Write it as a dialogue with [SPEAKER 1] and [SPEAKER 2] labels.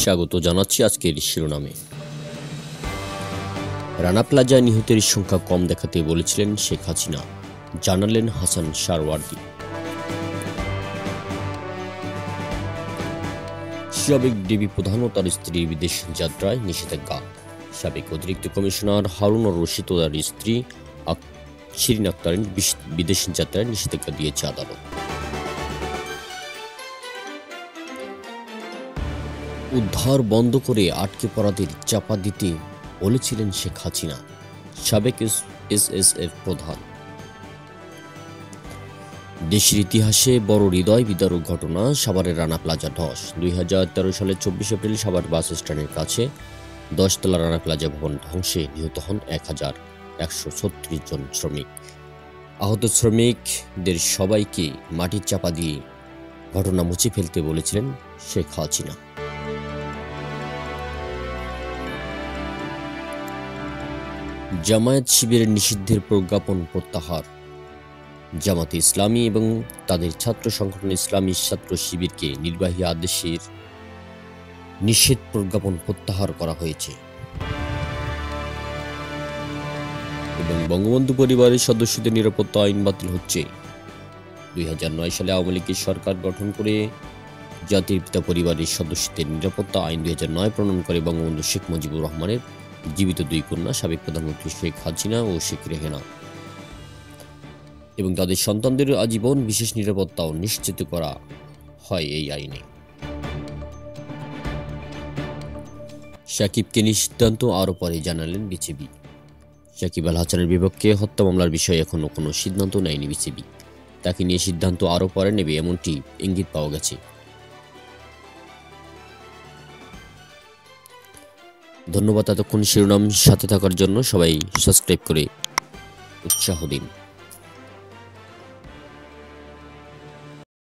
[SPEAKER 1] স্বাগত জানাচ্ছি আজকের শিরোনামে। রানা প্লাজায় নিহতের সংখ্যা কম দেখাতে বলেছিলেন শেখ হাসিনা, জানালেন হাসান সারওয়ার্দী। সাবেক ডিবি প্রধান ও তার স্ত্রীর বিদেশ যাত্রায় নিষেধাজ্ঞা। সাবেক অতিরিক্ত কমিশনার হারুনুর রশিদ ও তার স্ত্রী শিরিন আক্তারের বিদেশ যাত্রায় নিষেধাজ্ঞা দিয়েছে আদালত। উদ্ধার বন্ধ করে আটকে পড়াদের চাপা দিতে বলেছিলেন শেখ হাসিনা, সাবেক এসএসএফ প্রধান। দেশের ইতিহাসে বড় হৃদয় বিদারক ঘটনা, সাভারের রানা প্লাজা ধস। 2013 সালের 24 এপ্রিল সাভার বাস স্ট্যান্ডের কাছে 10 তলা রানা প্লাজা ভবন ধ্বংসে নিহত হন 1136 জন শ্রমিক। আহত শ্রমিকদের সবাইকে মাটির চাপা দিয়ে ঘটনা মুছে ফেলতে বলেছিলেন শেখ হাসিনা। জামায়াত শিবিরের নিষিদ্ধের প্রজ্ঞাপন প্রত্যাহার। জামাতে ইসলামী এবং তাদের ছাত্র সংগঠন ইসলামী ছাত্র শিবিরকে নির্বাহী আদেশের নিষেধ প্রজ্ঞাপন প্রত্যাহার করা হয়েছে এবং বঙ্গবন্ধু পরিবারের সদস্যদের নিরাপত্তা আইন বাতিল হচ্ছে। 2009 সালে আওয়ামী লীগের সরকার গঠন করে জাতির পিতা পরিবারের সদস্যদের নিরাপত্তা আইন 2009 প্রণয়ন করে বঙ্গবন্ধু শেখ মুজিবুর রহমানের জীবিত দুই কন্যা সাবেক প্রধানমন্ত্রী শেখ হাসিনা ও শেখ রেহানা এবং তাদের সন্তানদের আজীবন বিশেষ নিরাপত্তাও নিশ্চিত করা হয় এই আইনে। সাকিবকে নিষিদ্ধ আরও পরে জানালেন বিসিবি। সাকিব আল হাসানের বিপক্ষে হত্যা মামলার বিষয়ে এখনও কোনো সিদ্ধান্ত নেয়নি বিসিবি। তাকে নিয়ে সিদ্ধান্ত আরও পরে নেবে এমনটি ইঙ্গিত পাওয়া গেছে। ধন্যবাদ এতক্ষণ শিরোনাম সাথে থাকার জন্য। সবাই সাবস্ক্রাইব করে উৎসাহ দিন।